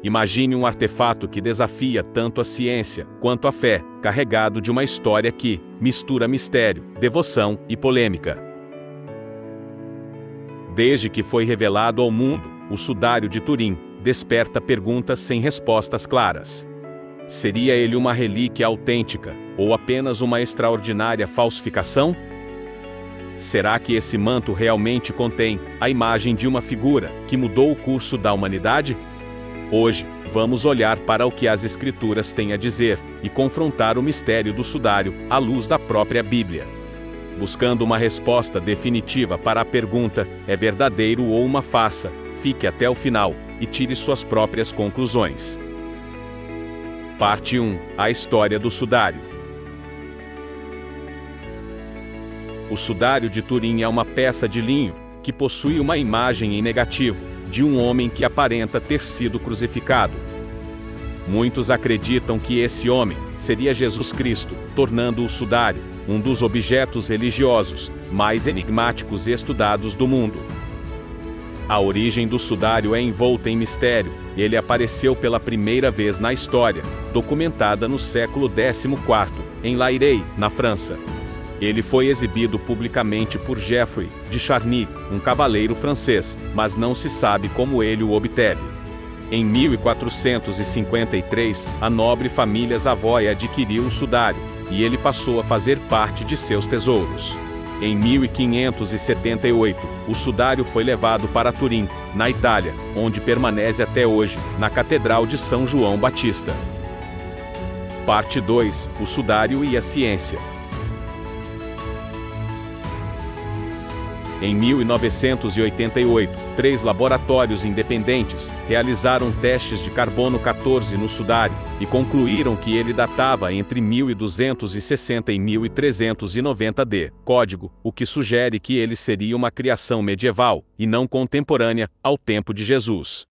Imagine um artefato que desafia tanto a ciência quanto a fé, carregado de uma história que mistura mistério, devoção e polêmica. Desde que foi revelado ao mundo, o Sudário de Turim desperta perguntas sem respostas claras. Seria ele uma relíquia autêntica, ou apenas uma extraordinária falsificação? Será que esse manto realmente contém a imagem de uma figura que mudou o curso da humanidade? Hoje, vamos olhar para o que as Escrituras têm a dizer e confrontar o mistério do Sudário à luz da própria Bíblia. Buscando uma resposta definitiva para a pergunta: é verdadeiro ou uma farsa? Fique até o final e tire suas próprias conclusões. Parte 1: A história do Sudário. O Sudário de Turim é uma peça de linho que possui uma imagem em negativo de um homem que aparenta ter sido crucificado. Muitos acreditam que esse homem seria Jesus Cristo, tornando o Sudário um dos objetos religiosos mais enigmáticos e estudados do mundo. A origem do Sudário é envolta em mistério. Ele apareceu pela primeira vez na história, documentada no século XIV, em Lairey, na França. Ele foi exibido publicamente por Geoffroy de Charny, um cavaleiro francês, mas não se sabe como ele o obteve. Em 1453, a nobre família Savoy adquiriu o Sudário, e ele passou a fazer parte de seus tesouros. Em 1578, o Sudário foi levado para Turim, na Itália, onde permanece até hoje, na Catedral de São João Batista. Parte 2: O Sudário e a ciência. Em 1988, 3 laboratórios independentes realizaram testes de carbono 14 no Sudário e concluíram que ele datava entre 1260 e 1390 d. Código, o que sugere que ele seria uma criação medieval e não contemporânea ao tempo de Jesus.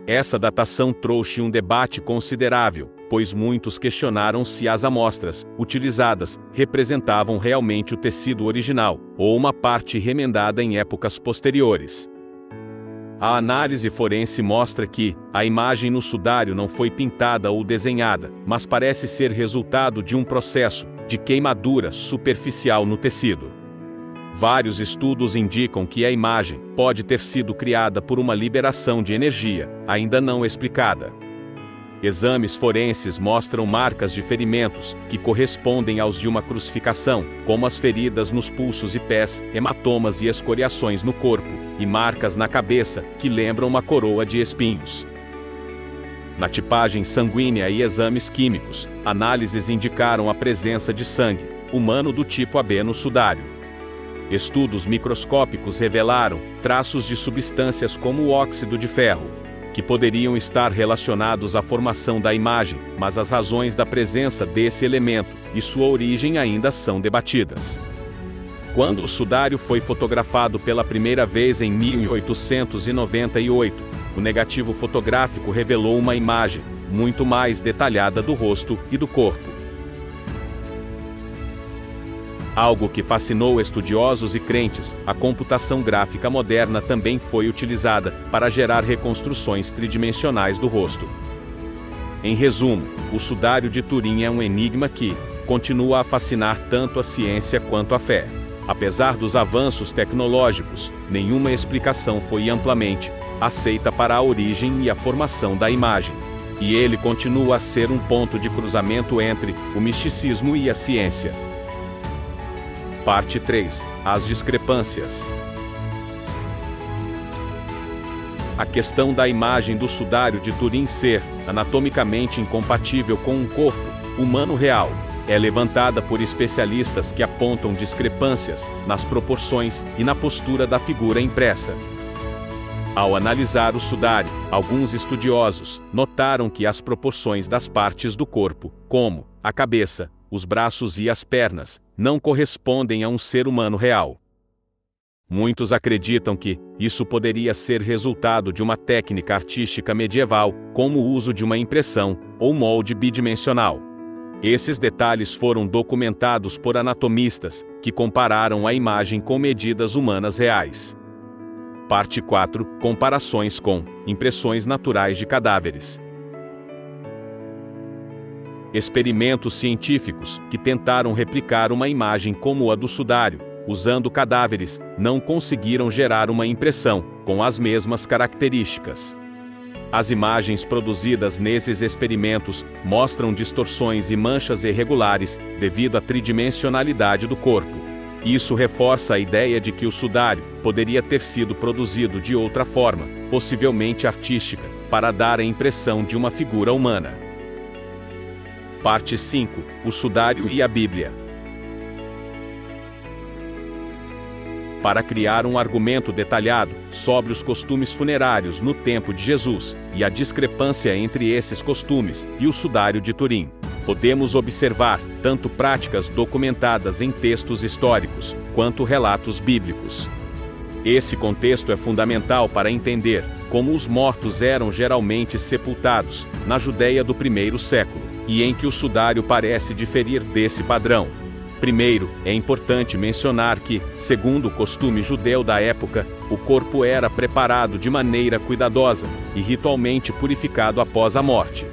Essa datação trouxe um debate considerável, pois muitos questionaram se as amostras utilizadas representavam realmente o tecido original, ou uma parte remendada em épocas posteriores. A análise forense mostra que a imagem no Sudário não foi pintada ou desenhada, mas parece ser resultado de um processo de queimadura superficial no tecido. Vários estudos indicam que a imagem pode ter sido criada por uma liberação de energia, ainda não explicada. Exames forenses mostram marcas de ferimentos que correspondem aos de uma crucificação, como as feridas nos pulsos e pés, hematomas e escoriações no corpo, e marcas na cabeça que lembram uma coroa de espinhos. Na tipagem sanguínea e exames químicos, análises indicaram a presença de sangue humano do tipo AB no Sudário. Estudos microscópicos revelaram traços de substâncias como o óxido de ferro, que poderiam estar relacionados à formação da imagem, mas as razões da presença desse elemento e sua origem ainda são debatidas. Quando o Sudário foi fotografado pela primeira vez em 1898, o negativo fotográfico revelou uma imagem muito mais detalhada do rosto e do corpo. Algo que fascinou estudiosos e crentes, a computação gráfica moderna também foi utilizada para gerar reconstruções tridimensionais do rosto. Em resumo, o Sudário de Turim é um enigma que continua a fascinar tanto a ciência quanto a fé. Apesar dos avanços tecnológicos, nenhuma explicação foi amplamente aceita para a origem e a formação da imagem. E ele continua a ser um ponto de cruzamento entre o misticismo e a ciência. Parte 3: As discrepâncias. A questão da imagem do Sudário de Turim ser anatomicamente incompatível com um corpo humano real é levantada por especialistas que apontam discrepâncias nas proporções e na postura da figura impressa. Ao analisar o Sudário, alguns estudiosos notaram que as proporções das partes do corpo, como a cabeça, os braços e as pernas, não correspondem a um ser humano real. Muitos acreditam que isso poderia ser resultado de uma técnica artística medieval, como o uso de uma impressão ou molde bidimensional. Esses detalhes foram documentados por anatomistas, que compararam a imagem com medidas humanas reais. Parte 4. Comparações com impressões naturais de cadáveres. Experimentos científicos que tentaram replicar uma imagem como a do sudário, usando cadáveres, não conseguiram gerar uma impressão com as mesmas características. As imagens produzidas nesses experimentos mostram distorções e manchas irregulares devido à tridimensionalidade do corpo. Isso reforça a ideia de que o sudário poderia ter sido produzido de outra forma, possivelmente artística, para dar a impressão de uma figura humana. Parte 5. O sudário e a Bíblia. Para criar um argumento detalhado sobre os costumes funerários no tempo de Jesus e a discrepância entre esses costumes e o sudário de Turim, podemos observar tanto práticas documentadas em textos históricos, quanto relatos bíblicos. Esse contexto é fundamental para entender como os mortos eram geralmente sepultados na Judéia do primeiro século, e em que o sudário parece diferir desse padrão. Primeiro, é importante mencionar que, segundo o costume judeu da época, o corpo era preparado de maneira cuidadosa e ritualmente purificado após a morte.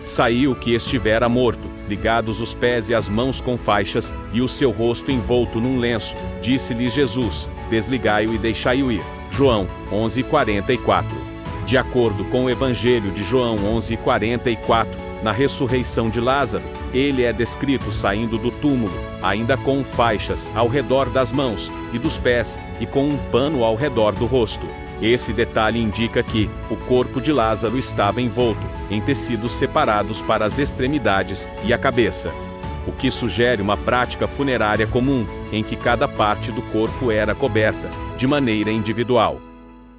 Saiu o que estivera morto, ligados os pés e as mãos com faixas, e o seu rosto envolto num lenço. Disse-lhes Jesus: desligai-o e deixai-o ir. João 11:44. De acordo com o Evangelho de João 11:44, na ressurreição de Lázaro, ele é descrito saindo do túmulo, ainda com faixas ao redor das mãos e dos pés, e com um pano ao redor do rosto. Esse detalhe indica que o corpo de Lázaro estava envolto em tecidos separados para as extremidades e a cabeça, o que sugere uma prática funerária comum, em que cada parte do corpo era coberta, de maneira individual.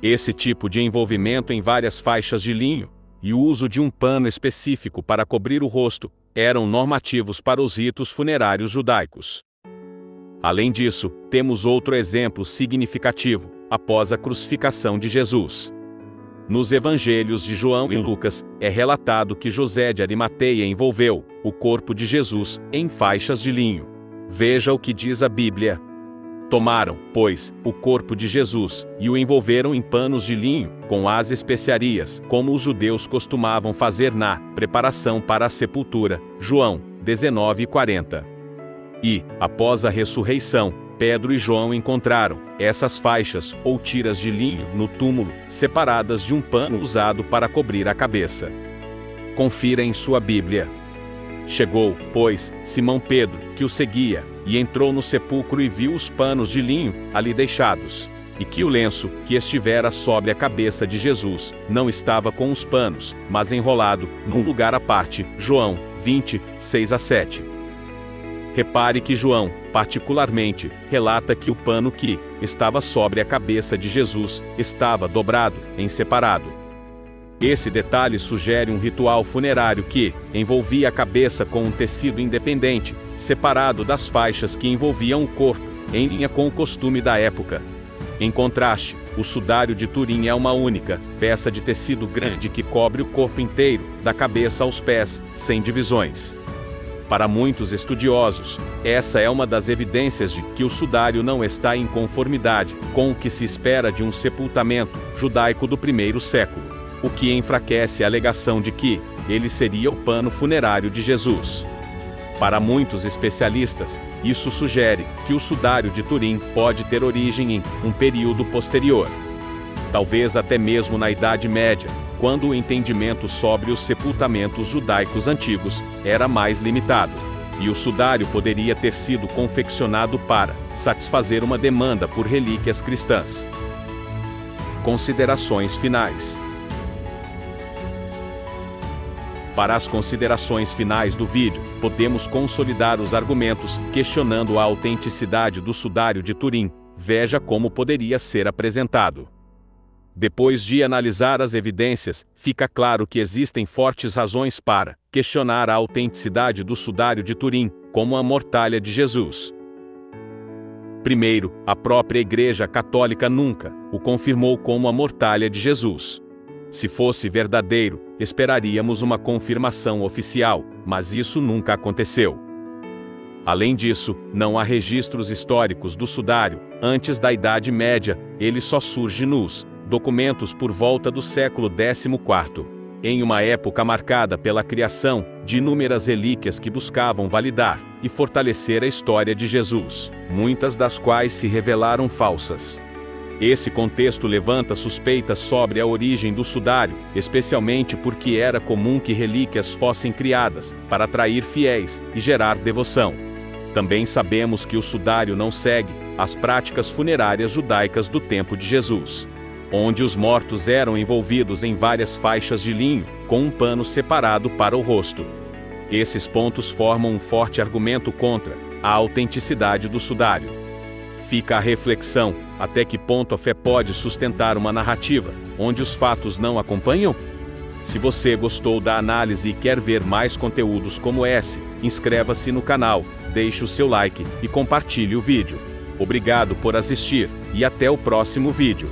Esse tipo de envolvimento em várias faixas de linho, e o uso de um pano específico para cobrir o rosto, eram normativos para os ritos funerários judaicos. Além disso, temos outro exemplo significativo, após a crucificação de Jesus. Nos evangelhos de João e Lucas, é relatado que José de Arimateia envolveu o corpo de Jesus em faixas de linho. Veja o que diz a Bíblia. Tomaram, pois, o corpo de Jesus, e o envolveram em panos de linho, com as especiarias, como os judeus costumavam fazer na preparação para a sepultura. João 19:40. E, após a ressurreição, Pedro e João encontraram essas faixas ou tiras de linho no túmulo, separadas de um pano usado para cobrir a cabeça. Confira em sua Bíblia. Chegou, pois, Simão Pedro, que o seguia, e entrou no sepulcro e viu os panos de linho ali deixados, e que o lenço que estivera sobre a cabeça de Jesus não estava com os panos, mas enrolado num lugar à parte. João 20:6-7. Repare que João, particularmente, relata que o pano que estava sobre a cabeça de Jesus estava dobrado, em separado. Esse detalhe sugere um ritual funerário que envolvia a cabeça com um tecido independente, separado das faixas que envolviam o corpo, em linha com o costume da época. Em contraste, o sudário de Turim é uma única peça de tecido grande que cobre o corpo inteiro, da cabeça aos pés, sem divisões. Para muitos estudiosos, essa é uma das evidências de que o sudário não está em conformidade com o que se espera de um sepultamento judaico do primeiro século, o que enfraquece a alegação de que ele seria o pano funerário de Jesus. Para muitos especialistas, isso sugere que o sudário de Turim pode ter origem em um período posterior. Talvez até mesmo na Idade Média, quando o entendimento sobre os sepultamentos judaicos antigos era mais limitado, e o sudário poderia ter sido confeccionado para satisfazer uma demanda por relíquias cristãs. Considerações finais. Para as considerações finais do vídeo, podemos consolidar os argumentos questionando a autenticidade do sudário de Turim. Veja como poderia ser apresentado. Depois de analisar as evidências, fica claro que existem fortes razões para questionar a autenticidade do sudário de Turim, como a mortalha de Jesus. Primeiro, a própria Igreja Católica nunca o confirmou como a mortalha de Jesus. Se fosse verdadeiro, esperaríamos uma confirmação oficial, mas isso nunca aconteceu. Além disso, não há registros históricos do sudário. Antes da Idade Média, ele só surge nos documentos por volta do século XIV. Em uma época marcada pela criação de inúmeras relíquias que buscavam validar e fortalecer a história de Jesus, muitas das quais se revelaram falsas. Esse contexto levanta suspeitas sobre a origem do sudário, especialmente porque era comum que relíquias fossem criadas para atrair fiéis e gerar devoção. Também sabemos que o sudário não segue as práticas funerárias judaicas do tempo de Jesus, onde os mortos eram envolvidos em várias faixas de linho, com um pano separado para o rosto. Esses pontos formam um forte argumento contra a autenticidade do sudário. Fica a reflexão: até que ponto a fé pode sustentar uma narrativa onde os fatos não acompanham? Se você gostou da análise e quer ver mais conteúdos como esse, inscreva-se no canal, deixe o seu like e compartilhe o vídeo. Obrigado por assistir, e até o próximo vídeo.